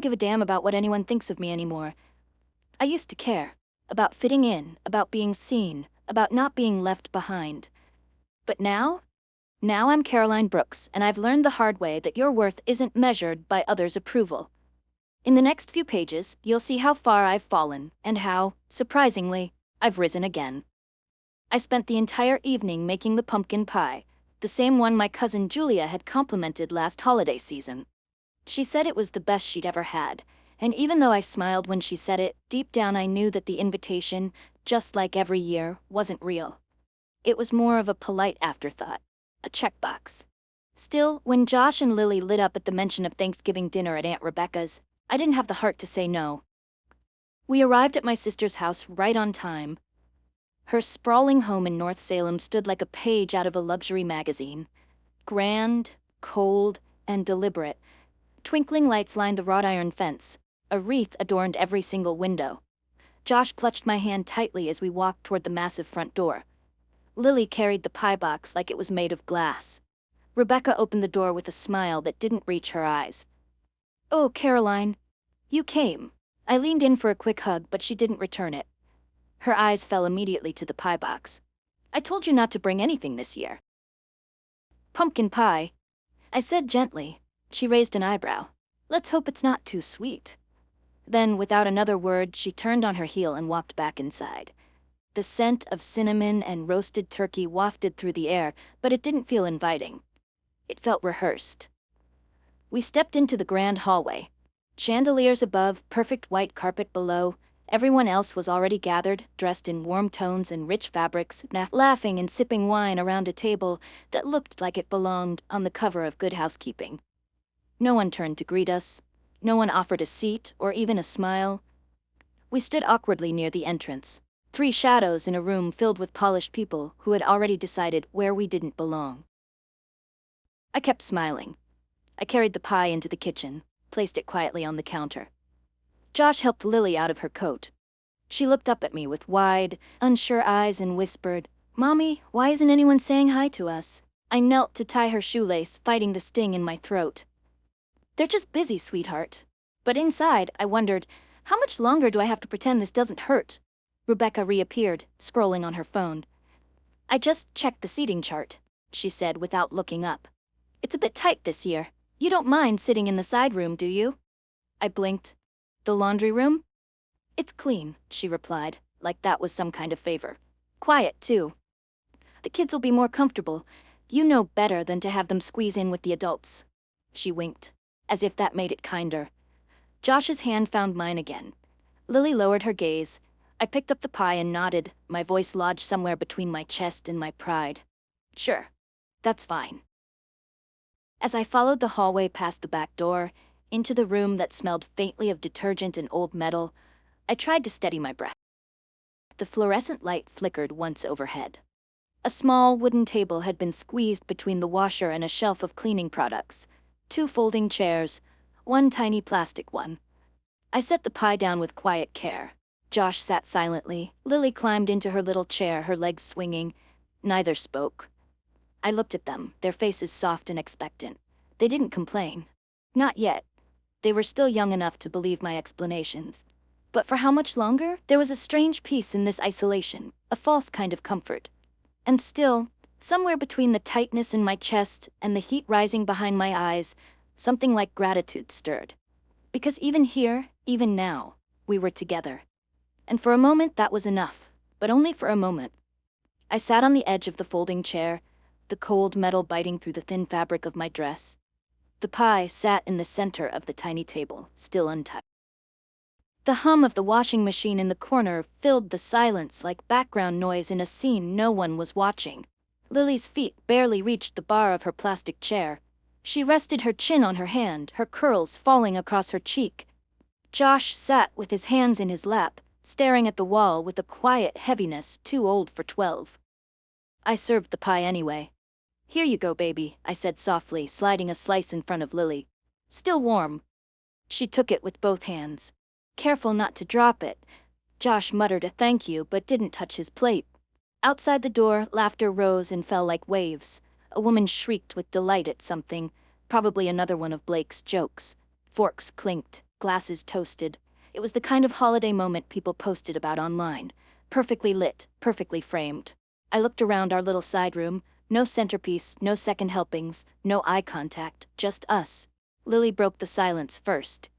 give a damn about what anyone thinks of me anymore. I used to care. About fitting in, about being seen, about not being left behind. But now? Now I'm Caroline Brooks, and I've learned the hard way that your worth isn't measured by others' approval. In the next few pages, you'll see how far I've fallen, and how, surprisingly, I've risen again. I spent the entire evening making the pumpkin pie, the same one my cousin Julia had complimented last holiday season. She said it was the best she'd ever had, and even though I smiled when she said it, deep down I knew that the invitation, just like every year, wasn't real. It was more of a polite afterthought, a checkbox. Still, when Josh and Lily lit up at the mention of Thanksgiving dinner at Aunt Rebecca's, I didn't have the heart to say no. We arrived at my sister's house right on time. Her sprawling home in North Salem stood like a page out of a luxury magazine. Grand, cold, and deliberate. Twinkling lights lined the wrought iron fence. A wreath adorned every single window. Josh clutched my hand tightly as we walked toward the massive front door. Lily carried the pie box like it was made of glass. Rebecca opened the door with a smile that didn't reach her eyes. "Oh, Caroline, you came." I leaned in for a quick hug, but she didn't return it. Her eyes fell immediately to the pie box. "I told you not to bring anything this year." "Pumpkin pie," I said gently. She raised an eyebrow. "Let's hope it's not too sweet." Then, without another word, she turned on her heel and walked back inside. The scent of cinnamon and roasted turkey wafted through the air, but it didn't feel inviting. It felt rehearsed. We stepped into the grand hallway. Chandeliers above, perfect white carpet below. Everyone else was already gathered, dressed in warm tones and rich fabrics, laughing and sipping wine around a table that looked like it belonged on the cover of Good Housekeeping. No one turned to greet us. No one offered a seat or even a smile. We stood awkwardly near the entrance, three shadows in a room filled with polished people who had already decided where we didn't belong. I kept smiling. I carried the pie into the kitchen, placed it quietly on the counter. Josh helped Lily out of her coat. She looked up at me with wide, unsure eyes and whispered, "Mommy, why isn't anyone saying hi to us?" I knelt to tie her shoelace, fighting the sting in my throat. "They're just busy, sweetheart." But inside, I wondered, how much longer do I have to pretend this doesn't hurt? Rebecca reappeared, scrolling on her phone. "I just checked the seating chart," she said without looking up. "It's a bit tight this year. You don't mind sitting in the side room, do you?" I blinked. "The laundry room?" "It's clean," she replied, like that was some kind of favor. "Quiet, too. The kids will be more comfortable. You know better than to have them squeeze in with the adults." She winked, as if that made it kinder. Josh's hand found mine again. Lily lowered her gaze. I picked up the pie and nodded, my voice lodged somewhere between my chest and my pride. "Sure, that's fine." As I followed the hallway past the back door, into the room that smelled faintly of detergent and old metal, I tried to steady my breath. The fluorescent light flickered once overhead. A small wooden table had been squeezed between the washer and a shelf of cleaning products. 2 folding chairs, 1 tiny plastic one. I set the pie down with quiet care. Josh sat silently. Lily climbed into her little chair, her legs swinging. Neither spoke. I looked at them, their faces soft and expectant. They didn't complain. Not yet. They were still young enough to believe my explanations. But for how much longer? There was a strange peace in this isolation, a false kind of comfort. And still, somewhere between the tightness in my chest and the heat rising behind my eyes, something like gratitude stirred. Because even here, even now, we were together. And for a moment that was enough, but only for a moment. I sat on the edge of the folding chair, the cold metal biting through the thin fabric of my dress. The pie sat in the center of the tiny table, still untouched. The hum of the washing machine in the corner filled the silence like background noise in a scene no one was watching. Lily's feet barely reached the bar of her plastic chair. She rested her chin on her hand, her curls falling across her cheek. Josh sat with his hands in his lap, staring at the wall with a quiet heaviness too old for 12. I served the pie anyway. "Here you go, baby," I said softly, sliding a slice in front of Lily. "Still warm." She took it with both hands. Careful not to drop it. Josh muttered a thank you but didn't touch his plate. Outside the door, laughter rose and fell like waves. A woman shrieked with delight at something, probably another one of Blake's jokes. Forks clinked. glasses toasted. It was the kind of holiday moment people posted about online. Perfectly lit, perfectly framed. I looked around our little side room. No centerpiece, no second helpings, no eye contact, just us. Lily broke the silence first.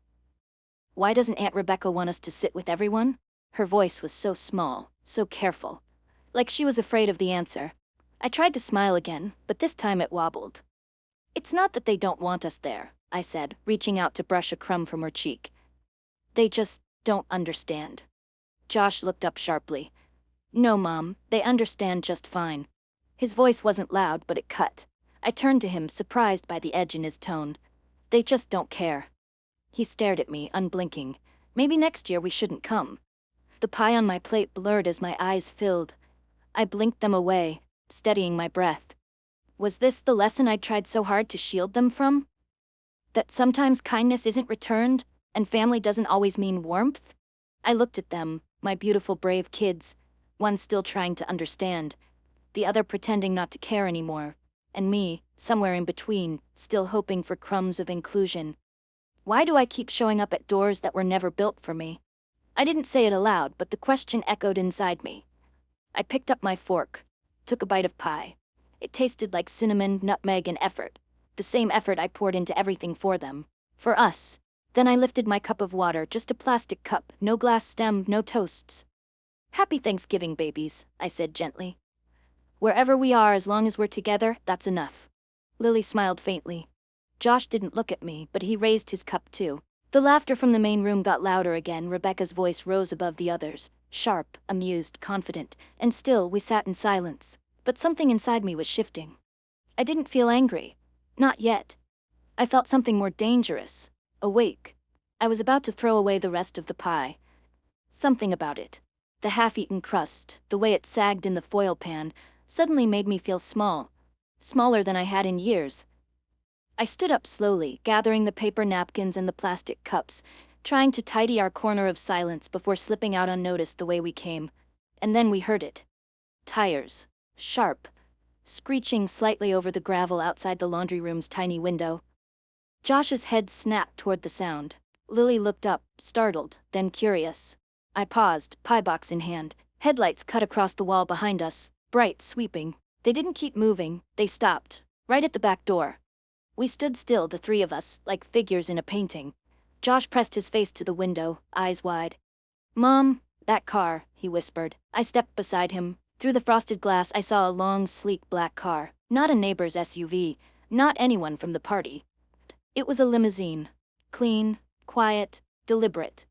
Why doesn't Aunt Rebecca want us to sit with everyone? Her voice was so small, so careful. Like she was afraid of the answer. I tried to smile again, but this time it wobbled. It's not that they don't want us there, I said, reaching out to brush a crumb from her cheek. They just don't understand. Josh looked up sharply. No, Mom, they understand just fine. His voice wasn't loud, but it cut. I turned to him, surprised by the edge in his tone. They just don't care. He stared at me, unblinking. Maybe next year we shouldn't come. The pie on my plate blurred as my eyes filled. I blinked them away, steadying my breath. Was this the lesson I'd tried so hard to shield them from? That sometimes kindness isn't returned, and family doesn't always mean warmth? I looked at them, my beautiful brave kids, one still trying to understand, the other pretending not to care anymore, and me, somewhere in between, still hoping for crumbs of inclusion. Why do I keep showing up at doors that were never built for me? I didn't say it aloud, but the question echoed inside me. I picked up my fork, took a bite of pie. It tasted like cinnamon, nutmeg, and effort. The same effort I poured into everything for them. For us. Then I lifted my cup of water, just a plastic cup, no glass stem, no toasts. Happy Thanksgiving, babies, I said gently. Wherever we are, as long as we're together, that's enough. Lily smiled faintly. Josh didn't look at me, but he raised his cup too. The laughter from the main room got louder again. Rebecca's voice rose above the others, sharp, amused, confident, and still we sat in silence. But something inside me was shifting. I didn't feel angry. Not yet. I felt something more dangerous. Awake. I was about to throw away the rest of the pie. Something about it. The half-eaten crust, the way it sagged in the foil pan, suddenly made me feel small. Smaller than I had in years. I stood up slowly, gathering the paper napkins and the plastic cups, trying to tidy our corner of silence before slipping out unnoticed the way we came. And then we heard it. Tires. Sharp. Screeching slightly over the gravel outside the laundry room's tiny window. Josh's head snapped toward the sound. Lily looked up, startled, then curious. I paused, pie box in hand. Headlights cut across the wall behind us, bright, sweeping. They didn't keep moving, they stopped, right at the back door. We stood still, the three of us, like figures in a painting. Josh pressed his face to the window, eyes wide. Mom, that car, he whispered. I stepped beside him. Through the frosted glass I saw a long, sleek black car. Not a neighbor's SUV, not anyone from the party. It was a limousine. Clean, quiet, deliberate.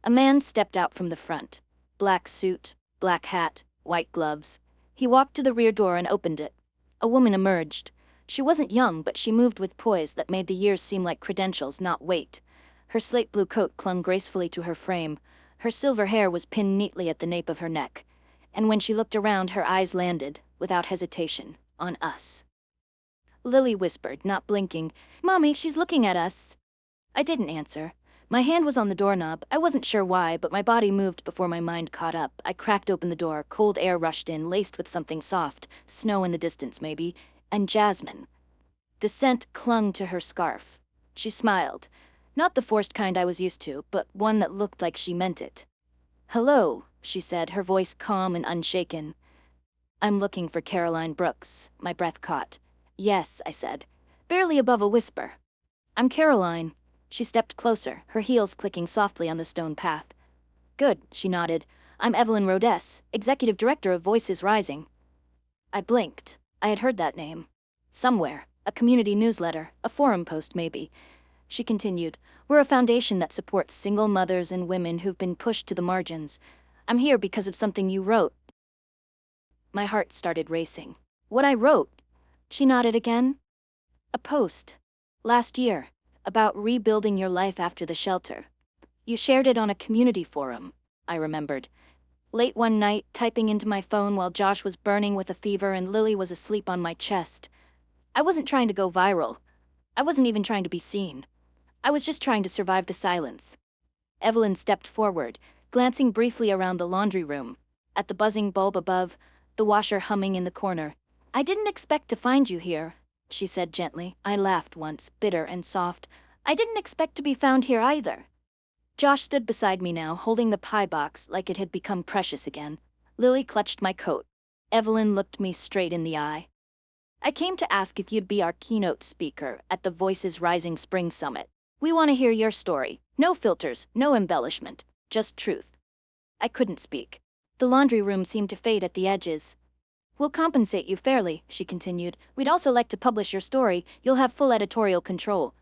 A man stepped out from the front. Black suit, black hat, white gloves. He walked to the rear door and opened it. A woman emerged. She wasn't young, but she moved with poise that made the years seem like credentials, not weight. Her slate blue coat clung gracefully to her frame. Her silver hair was pinned neatly at the nape of her neck. And when she looked around, her eyes landed, without hesitation, on us. Lily whispered, not blinking, Mommy, she's looking at us. I didn't answer. My hand was on the doorknob. I wasn't sure why, but my body moved before my mind caught up. I cracked open the door. Cold air rushed in, laced with something soft, snow in the distance maybe, and jasmine. The scent clung to her scarf. She smiled. Not the forced kind I was used to, but one that looked like she meant it. Hello, she said, her voice calm and unshaken. I'm looking for Caroline Brooks. My breath caught. Yes, I said, barely above a whisper. I'm Caroline. She stepped closer, her heels clicking softly on the stone path. Good, she nodded. I'm Evelyn Rodess, executive director of Voices Rising. I blinked. I had heard that name. Somewhere. A community newsletter, a forum post maybe. She continued, we're a foundation that supports single mothers and women who've been pushed to the margins. I'm here because of something you wrote. My heart started racing. What I wrote? She nodded again. A post. Last year. About rebuilding your life after the shelter. You shared it on a community forum, I remembered. Late one night, typing into my phone while Josh was burning with a fever and Lily was asleep on my chest. I wasn't trying to go viral. I wasn't even trying to be seen. I was just trying to survive the silence. Evelyn stepped forward, glancing briefly around the laundry room. At the buzzing bulb above, the washer humming in the corner. I didn't expect to find you here, she said gently. I laughed once, bitter and soft. I didn't expect to be found here either. Josh stood beside me now, holding the pie box like it had become precious again. Lily clutched my coat. Evelyn looked me straight in the eye. I came to ask if you'd be our keynote speaker at the Voices Rising Spring Summit. We want to hear your story. No filters, no embellishment, just truth. I couldn't speak. The laundry room seemed to fade at the edges. We'll compensate you fairly, she continued. We'd also like to publish your story. You'll have full editorial control.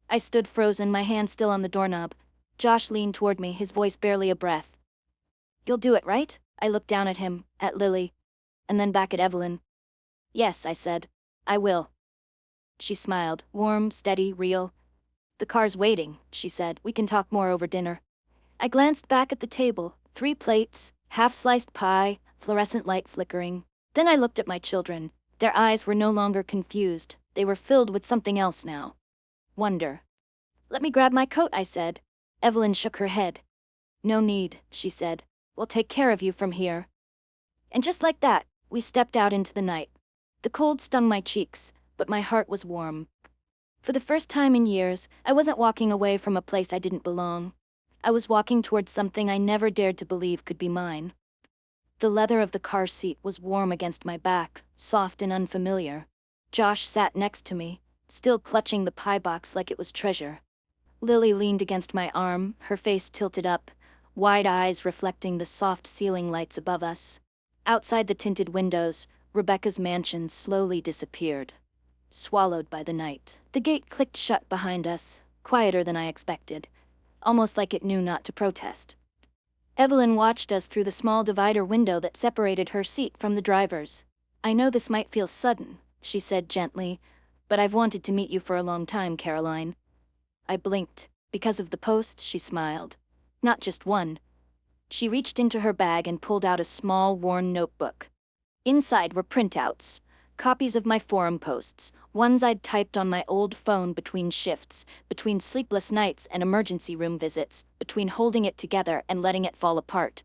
I stood frozen, my hand still on the doorknob. Josh leaned toward me, his voice barely a breath. You'll do it, right? I looked down at him, at Lily, and then back at Evelyn. Yes, I said. I will. She smiled, warm, steady, real. The car's waiting, she said. We can talk more over dinner. I glanced back at the table. 3 plates, half-sliced pie, fluorescent light flickering. Then I looked at my children. Their eyes were no longer confused. They were filled with something else now. Wonder. Let me grab my coat, I said. Evelyn shook her head. No need, she said. We'll take care of you from here. And just like that, we stepped out into the night. The cold stung my cheeks, but my heart was warm. For the first time in years, I wasn't walking away from a place I didn't belong. I was walking towards something I never dared to believe could be mine. The leather of the car seat was warm against my back, soft and unfamiliar. Josh sat next to me, still clutching the pie box like it was treasure. Lily leaned against my arm, her face tilted up, wide eyes reflecting the soft ceiling lights above us. Outside the tinted windows, Rebecca's mansion slowly disappeared, swallowed by the night. The gate clicked shut behind us, quieter than I expected, almost like it knew not to protest. Evelyn watched us through the small divider window that separated her seat from the driver's. I know this might feel sudden, she said gently, but I've wanted to meet you for a long time, Caroline. I blinked. Because of the post, she smiled. Not just one. She reached into her bag and pulled out a small, worn notebook. Inside were printouts, copies of my forum posts, ones I'd typed on my old phone between shifts, between sleepless nights and emergency room visits, between holding it together and letting it fall apart.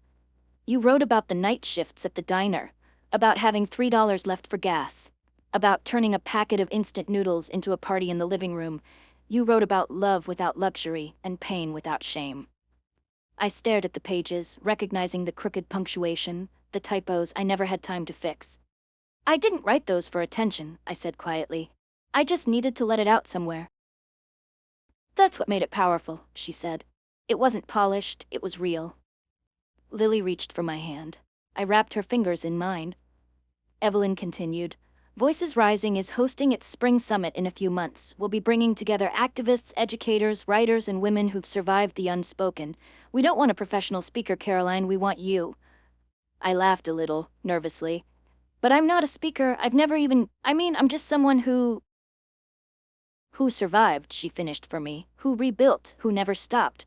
You wrote about the night shifts at the diner, about having $3 left for gas, about turning a packet of instant noodles into a party in the living room. You wrote about love without luxury and pain without shame. I stared at the pages, recognizing the crooked punctuation, the typos I never had time to fix. I didn't write those for attention, I said quietly. I just needed to let it out somewhere. That's what made it powerful, she said. It wasn't polished, it was real. Lily reached for my hand. I wrapped her fingers in mine. Evelyn continued. Voices Rising is hosting its spring summit in a few months. We'll be bringing together activists, educators, writers, and women who've survived the unspoken. We don't want a professional speaker, Caroline, we want you. I laughed a little, nervously. But I'm not a speaker, I'm just someone who survived, she finished for me, who rebuilt, who never stopped.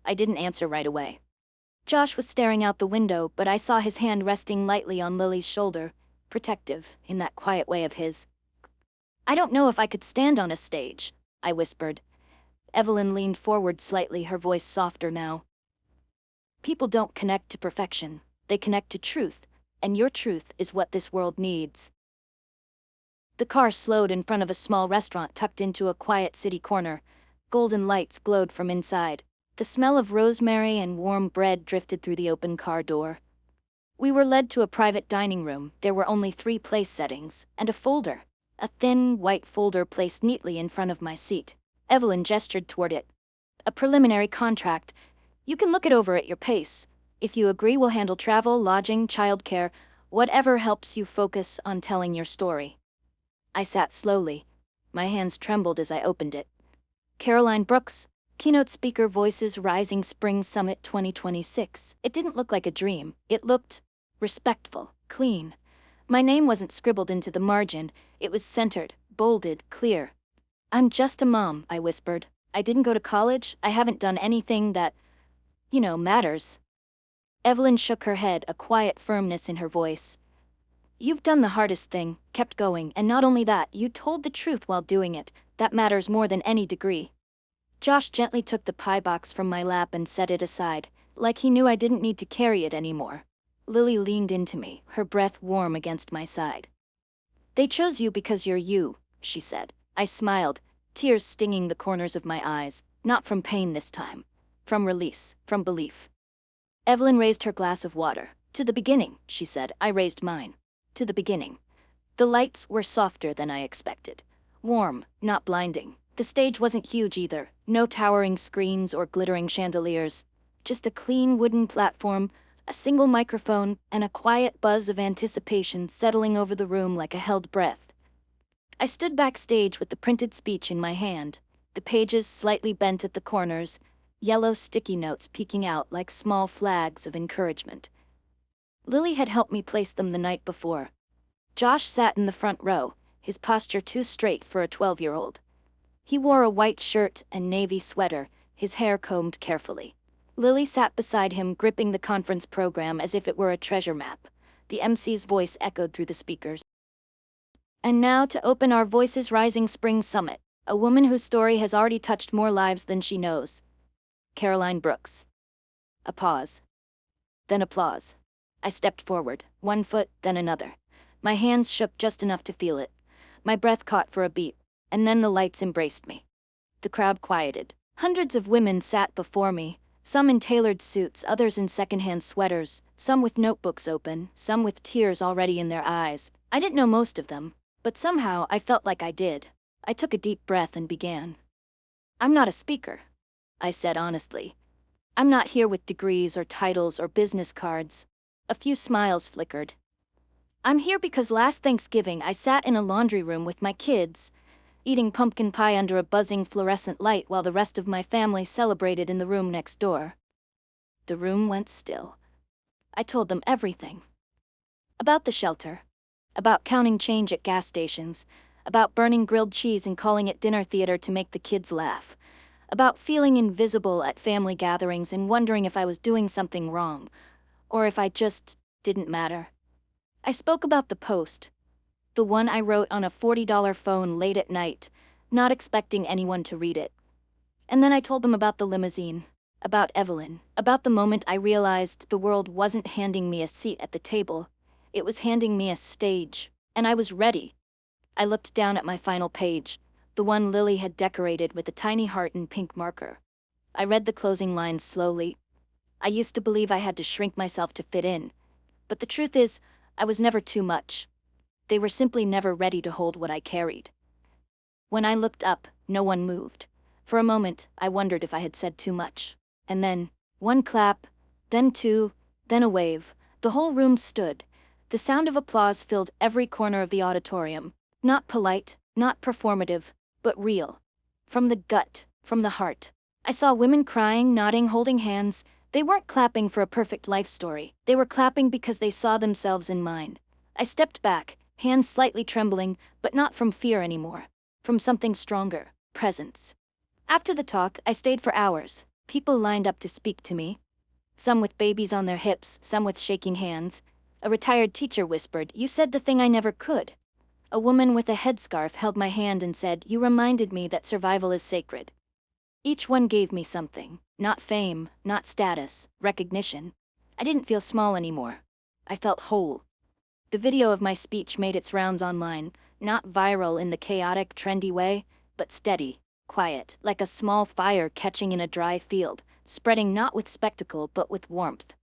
I didn't answer right away. Josh was staring out the window, but I saw his hand resting lightly on Lily's shoulder, protective, in that quiet way of his. I don't know if I could stand on a stage, I whispered. Evelyn leaned forward slightly, her voice softer now. People don't connect to perfection, they connect to truth, and your truth is what this world needs. The car slowed in front of a small restaurant tucked into a quiet city corner. Golden lights glowed from inside. The smell of rosemary and warm bread drifted through the open car door. We were led to a private dining room. There were only 3 place settings, and a folder. A thin, white folder placed neatly in front of my seat. Evelyn gestured toward it. A preliminary contract. You can look it over at your pace. If you agree, we'll handle travel, lodging, childcare, whatever helps you focus on telling your story. I sat slowly. My hands trembled as I opened it. Caroline Brooks, Keynote Speaker, Voices Rising Spring Summit 2026. It didn't look like a dream. It looked respectful, clean. My name wasn't scribbled into the margin. It was centered, bolded, clear. I'm just a mom, I whispered. I didn't go to college. I haven't done anything that, matters. Evelyn shook her head, a quiet firmness in her voice. You've done the hardest thing, kept going, and not only that, you told the truth while doing it. That matters more than any degree. Josh gently took the pie box from my lap and set it aside, like he knew I didn't need to carry it anymore. Lily leaned into me, her breath warm against my side. They chose you because you're you, she said. I smiled, tears stinging the corners of my eyes. Not from pain this time. From release, from belief. Evelyn raised her glass of water. To the beginning, she said. I raised mine. To the beginning. The lights were softer than I expected. Warm, not blinding. The stage wasn't huge either. No towering screens or glittering chandeliers. Just a clean wooden platform, a single microphone, and a quiet buzz of anticipation settling over the room like a held breath. I stood backstage with the printed speech in my hand, the pages slightly bent at the corners, yellow sticky notes peeking out like small flags of encouragement. Lily had helped me place them the night before. Josh sat in the front row, his posture too straight for a 12-year-old. He wore a white shirt and navy sweater, his hair combed carefully. Lily sat beside him, gripping the conference program as if it were a treasure map. The MC's voice echoed through the speakers. And now to open our Voices Rising Spring Summit, a woman whose story has already touched more lives than she knows. Caroline Brooks. A pause. Then applause. I stepped forward, one foot, then another. My hands shook just enough to feel it. My breath caught for a beat, and then the lights embraced me. The crowd quieted. Hundreds of women sat before me, some in tailored suits, others in secondhand sweaters, some with notebooks open, some with tears already in their eyes. I didn't know most of them, but somehow I felt like I did. I took a deep breath and began. I'm not a speaker, I said honestly. I'm not here with degrees or titles or business cards. A few smiles flickered. I'm here because last Thanksgiving I sat in a laundry room with my kids, eating pumpkin pie under a buzzing fluorescent light while the rest of my family celebrated in the room next door. The room went still. I told them everything. About the shelter. About counting change at gas stations. About burning grilled cheese and calling it dinner theater to make the kids laugh. About feeling invisible at family gatherings and wondering if I was doing something wrong, or if I just didn't matter. I spoke about the post. The one I wrote on a $40 phone late at night, not expecting anyone to read it. And then I told them about the limousine, about Evelyn, about the moment I realized the world wasn't handing me a seat at the table, it was handing me a stage, and I was ready. I looked down at my final page, the one Lily had decorated with a tiny heart in pink marker. I read the closing lines slowly. I used to believe I had to shrink myself to fit in, but the truth is, I was never too much. They were simply never ready to hold what I carried. When I looked up, no one moved. For a moment, I wondered if I had said too much. And then, one clap, then two, then a wave. The whole room stood. The sound of applause filled every corner of the auditorium. Not polite, not performative, but real. From the gut, from the heart. I saw women crying, nodding, holding hands. They weren't clapping for a perfect life story. They were clapping because they saw themselves in mine. I stepped back, hands slightly trembling, but not from fear anymore. From something stronger, presence. After the talk, I stayed for hours. People lined up to speak to me. Some with babies on their hips, some with shaking hands. A retired teacher whispered, "You said the thing I never could." A woman with a headscarf held my hand and said, "You reminded me that survival is sacred." Each one gave me something. Not fame, not status, recognition. I didn't feel small anymore. I felt whole. The video of my speech made its rounds online, not viral in the chaotic, trendy way, but steady, quiet, like a small fire catching in a dry field, spreading not with spectacle but with warmth.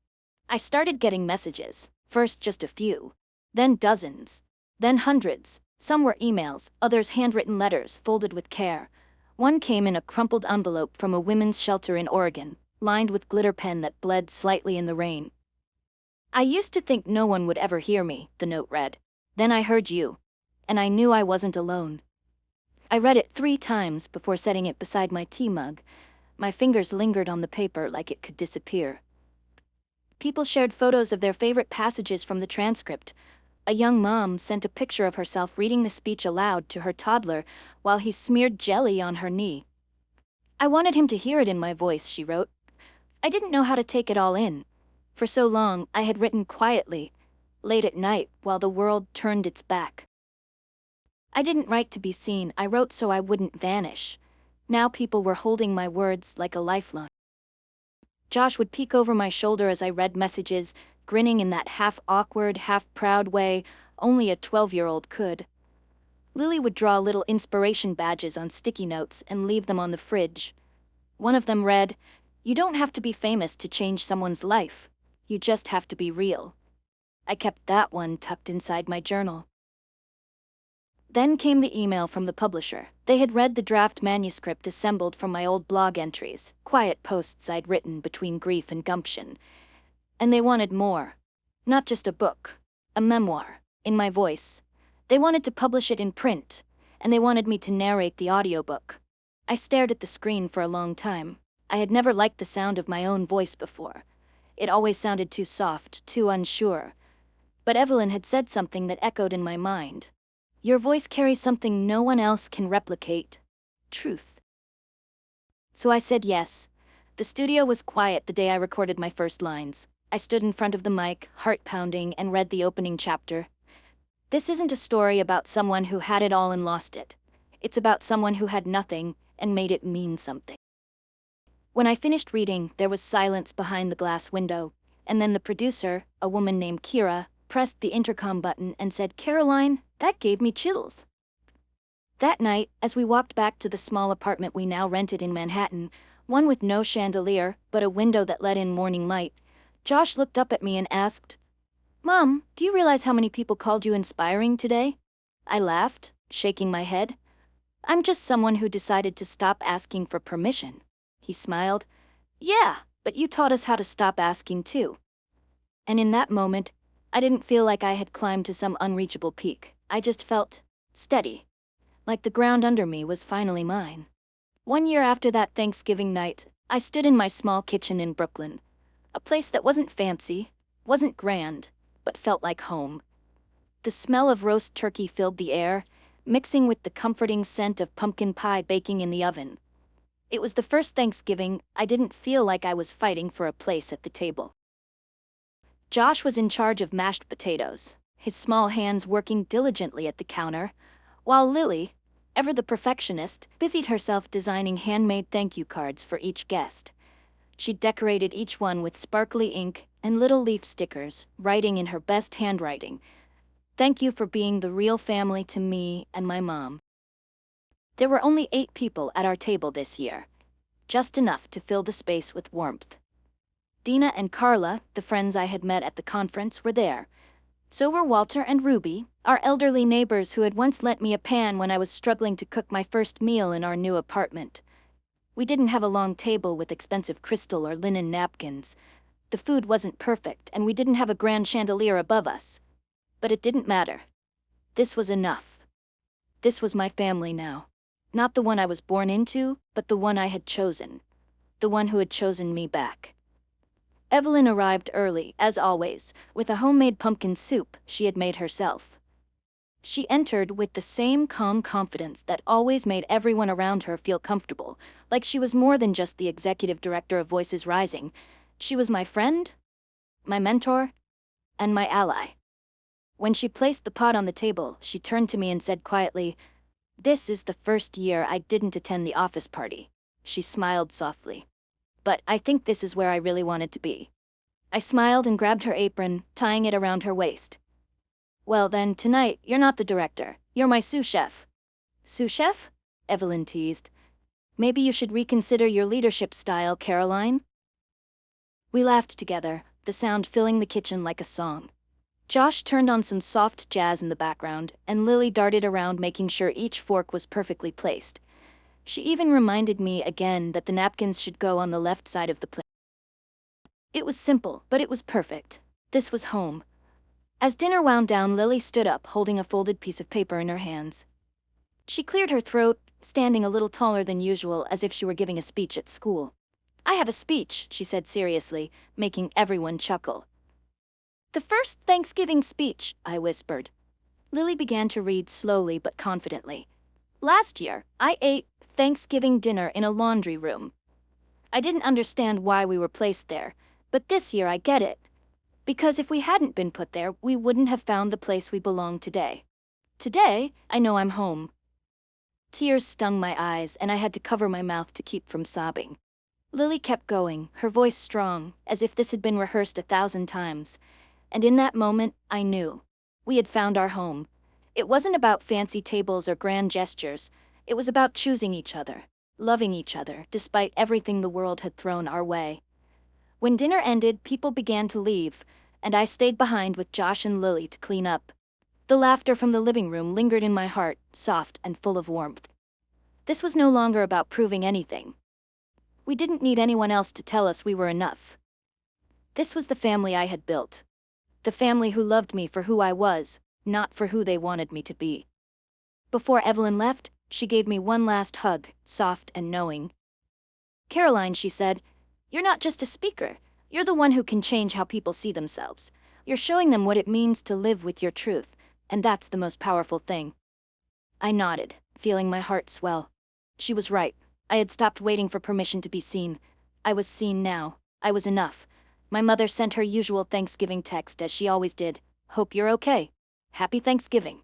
I started getting messages, first just a few, then dozens, then hundreds. Some were emails, others handwritten letters folded with care. One came in a crumpled envelope from a women's shelter in Oregon, lined with glitter pen that bled slightly in the rain. "I used to think no one would ever hear me," the note read. "Then I heard you. And I knew I wasn't alone." I read it 3 times before setting it beside my tea mug. My fingers lingered on the paper like it could disappear. People shared photos of their favorite passages from the transcript. A young mom sent a picture of herself reading the speech aloud to her toddler while he smeared jelly on her knee. "I wanted him to hear it in my voice," she wrote. "I didn't know how to take it all in. For so long, I had written quietly, late at night, while the world turned its back. I didn't write to be seen, I wrote so I wouldn't vanish. Now people were holding my words like a lifeline." Josh would peek over my shoulder as I read messages, grinning in that half-awkward, half-proud way only a 12-year-old could. Lily would draw little inspiration badges on sticky notes and leave them on the fridge. One of them read, "You don't have to be famous to change someone's life. You just have to be real." I kept that one tucked inside my journal. Then came the email from the publisher. They had read the draft manuscript assembled from my old blog entries, quiet posts I'd written between grief and gumption. And they wanted more. Not just a book, a memoir, in my voice. They wanted to publish it in print, and they wanted me to narrate the audiobook. I stared at the screen for a long time. I had never liked the sound of my own voice before. It always sounded too soft, too unsure. But Evelyn had said something that echoed in my mind. Your voice carries something no one else can replicate. Truth. So I said yes. The studio was quiet the day I recorded my first lines. I stood in front of the mic, heart pounding, and read the opening chapter. This isn't a story about someone who had it all and lost it. It's about someone who had nothing and made it mean something. When I finished reading, there was silence behind the glass window, and then the producer, a woman named Kira, pressed the intercom button and said, "Caroline, that gave me chills." That night, as we walked back to the small apartment we now rented in Manhattan, one with no chandelier but a window that let in morning light, Josh looked up at me and asked, "Mom, do you realize how many people called you inspiring today?" I laughed, shaking my head. "I'm just someone who decided to stop asking for permission." He smiled. "Yeah, but you taught us how to stop asking too." And in that moment, I didn't feel like I had climbed to some unreachable peak. I just felt steady, like the ground under me was finally mine. 1 year after that Thanksgiving night, I stood in my small kitchen in Brooklyn, a place that wasn't fancy, wasn't grand, but felt like home. The smell of roast turkey filled the air, mixing with the comforting scent of pumpkin pie baking in the oven. It was the first Thanksgiving I didn't feel like I was fighting for a place at the table. Josh was in charge of mashed potatoes, his small hands working diligently at the counter, while Lily, ever the perfectionist, busied herself designing handmade thank you cards for each guest. She decorated each one with sparkly ink and little leaf stickers, writing in her best handwriting, "Thank you for being the real family to me and my mom." There were only 8 people at our table this year, just enough to fill the space with warmth. Dina and Carla, the friends I had met at the conference, were there. So were Walter and Ruby, our elderly neighbors who had once lent me a pan when I was struggling to cook my first meal in our new apartment. We didn't have a long table with expensive crystal or linen napkins. The food wasn't perfect, and we didn't have a grand chandelier above us. But it didn't matter. This was enough. This was my family now. Not the one I was born into, but the one I had chosen. The one who had chosen me back. Evelyn arrived early, as always, with a homemade pumpkin soup she had made herself. She entered with the same calm confidence that always made everyone around her feel comfortable, like she was more than just the executive director of Voices Rising. She was my friend, my mentor, and my ally. When she placed the pot on the table, she turned to me and said quietly, "This is the first year I didn't attend the office party." She smiled softly. "But I think this is where I really wanted to be." I smiled and grabbed her apron, tying it around her waist. "Well then, tonight, you're not the director. You're my sous chef." "Sous chef?" Evelyn teased. "Maybe you should reconsider your leadership style, Caroline." We laughed together, the sound filling the kitchen like a song. Josh turned on some soft jazz in the background, and Lily darted around making sure each fork was perfectly placed. She even reminded me again that the napkins should go on the left side of the plate. It was simple, but it was perfect. This was home. As dinner wound down, Lily stood up, holding a folded piece of paper in her hands. She cleared her throat, standing a little taller than usual, as if she were giving a speech at school. "I have a speech," she said seriously, making everyone chuckle. "The first Thanksgiving speech," I whispered. Lily began to read slowly but confidently. "Last year, I ate Thanksgiving dinner in a laundry room. I didn't understand why we were placed there, but this year I get it. Because if we hadn't been put there, we wouldn't have found the place we belong today. Today, I know I'm home." Tears stung my eyes, and I had to cover my mouth to keep from sobbing. Lily kept going, her voice strong, as if this had been rehearsed 1,000 times. And in that moment, I knew. We had found our home. It wasn't about fancy tables or grand gestures. It was about choosing each other. loving each other despite everything the world had thrown our way. When dinner ended, people began to leave, and I stayed behind with Josh and Lily to clean up. The laughter from the living room lingered in my heart, soft and full of warmth. This was no longer about proving anything. We didn't need anyone else to tell us we were enough. This was the family I had built. The family who loved me for who I was, not for who they wanted me to be. Before Evelyn left, she gave me one last hug, soft and knowing. "Caroline," she said, "you're not just a speaker. You're the one who can change how people see themselves. You're showing them what it means to live with your truth, and that's the most powerful thing." I nodded, feeling my heart swell. She was right. I had stopped waiting for permission to be seen. I was seen now. I was enough. My mother sent her usual Thanksgiving text, as she always did. "Hope you're okay. Happy Thanksgiving."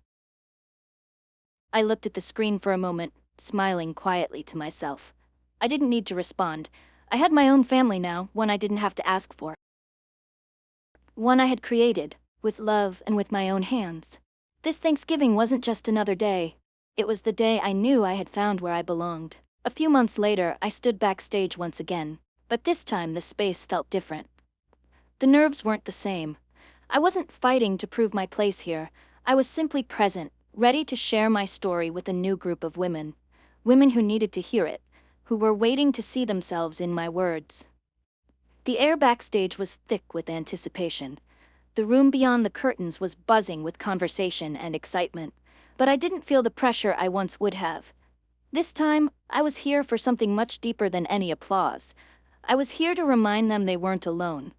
I looked at the screen for a moment, smiling quietly to myself. I didn't need to respond. I had my own family now, one I didn't have to ask for. One I had created, with love and with my own hands. This Thanksgiving wasn't just another day. It was the day I knew I had found where I belonged. A few months later, I stood backstage once again, but this time the space felt different. The nerves weren't the same. I wasn't fighting to prove my place here. I was simply present, ready to share my story with a new group of women. Women who needed to hear it, who were waiting to see themselves in my words. The air backstage was thick with anticipation. The room beyond the curtains was buzzing with conversation and excitement, but I didn't feel the pressure I once would have. This time, I was here for something much deeper than any applause. I was here to remind them they weren't alone.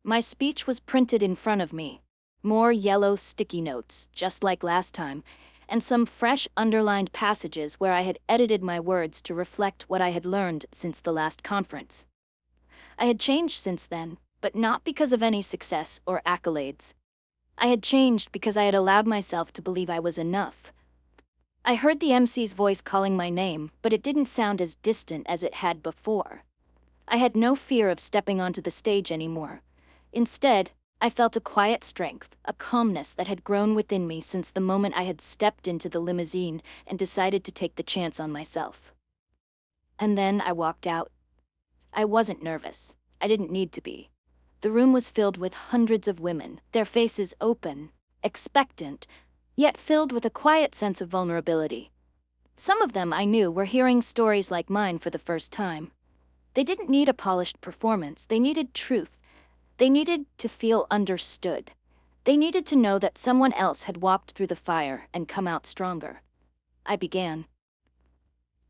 My speech was printed in front of me. More yellow sticky notes, just like last time, and some fresh underlined passages where I had edited my words to reflect what I had learned since the last conference. I had changed since then, but not because of any success or accolades. I had changed because I had allowed myself to believe I was enough. I heard the MC's voice calling my name, but it didn't sound as distant as it had before. I had no fear of stepping onto the stage anymore. Instead, I felt a quiet strength, a calmness that had grown within me since the moment I had stepped into the limousine and decided to take the chance on myself. And then I walked out. I wasn't nervous. I didn't need to be. The room was filled with hundreds of women, their faces open, expectant, yet filled with a quiet sense of vulnerability. Some of them I knew were hearing stories like mine for the first time. They didn't need a polished performance. They needed truth. They needed to feel understood. They needed to know that someone else had walked through the fire and come out stronger. I began.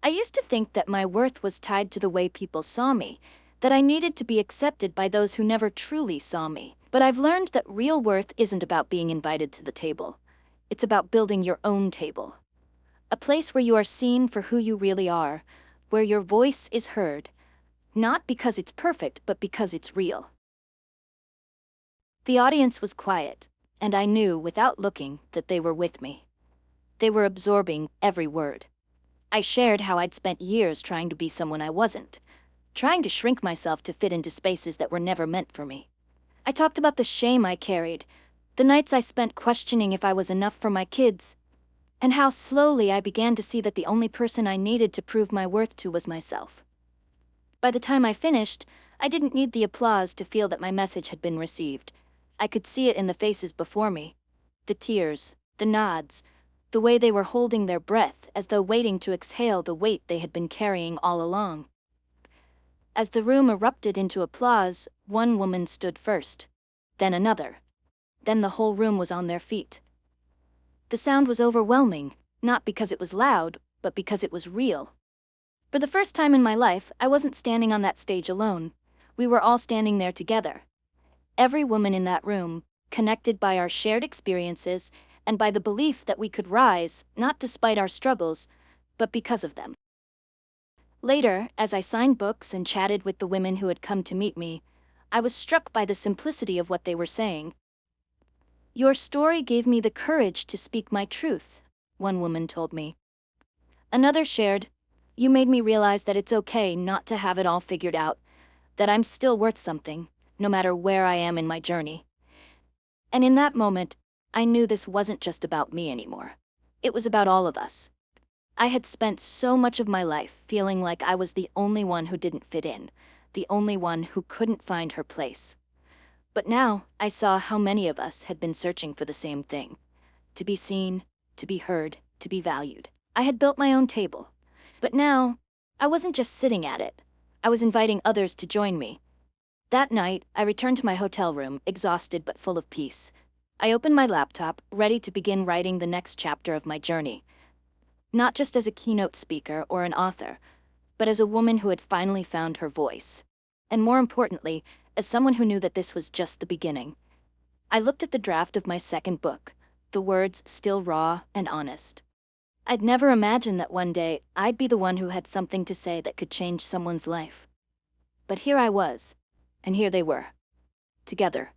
I used to think that my worth was tied to the way people saw me, that I needed to be accepted by those who never truly saw me. But I've learned that real worth isn't about being invited to the table. It's about building your own table. A place where you are seen for who you really are, where your voice is heard, not because it's perfect, but because it's real. The audience was quiet, and I knew, without looking, that they were with me. They were absorbing every word. I shared how I'd spent years trying to be someone I wasn't, trying to shrink myself to fit into spaces that were never meant for me. I talked about the shame I carried, the nights I spent questioning if I was enough for my kids, and how slowly I began to see that the only person I needed to prove my worth to was myself. By the time I finished, I didn't need the applause to feel that my message had been received. I could see it in the faces before me. The tears, the nods, the way they were holding their breath as though waiting to exhale the weight they had been carrying all along. As the room erupted into applause, one woman stood first, then another. Then the whole room was on their feet. The sound was overwhelming, not because it was loud, but because it was real. For the first time in my life, I wasn't standing on that stage alone. We were all standing there together. Every woman in that room, connected by our shared experiences and by the belief that we could rise, not despite our struggles, but because of them. Later, as I signed books and chatted with the women who had come to meet me, I was struck by the simplicity of what they were saying. "Your story gave me the courage to speak my truth," one woman told me. Another shared, "You made me realize that it's okay not to have it all figured out, that I'm still worth something, no matter where I am in my journey." And in that moment, I knew this wasn't just about me anymore. It was about all of us. I had spent so much of my life feeling like I was the only one who didn't fit in, the only one who couldn't find her place. But now I saw how many of us had been searching for the same thing: to be seen, to be heard, to be valued. I had built my own table. But now, I wasn't just sitting at it. I was inviting others to join me. That night, I returned to my hotel room, exhausted but full of peace. I opened my laptop, ready to begin writing the next chapter of my journey. Not just as a keynote speaker or an author, but as a woman who had finally found her voice. And more importantly, as someone who knew that this was just the beginning. I looked at the draft of my second book, the words still raw and honest. I'd never imagined that one day I'd be the one who had something to say that could change someone's life. But here I was, and here they were, together,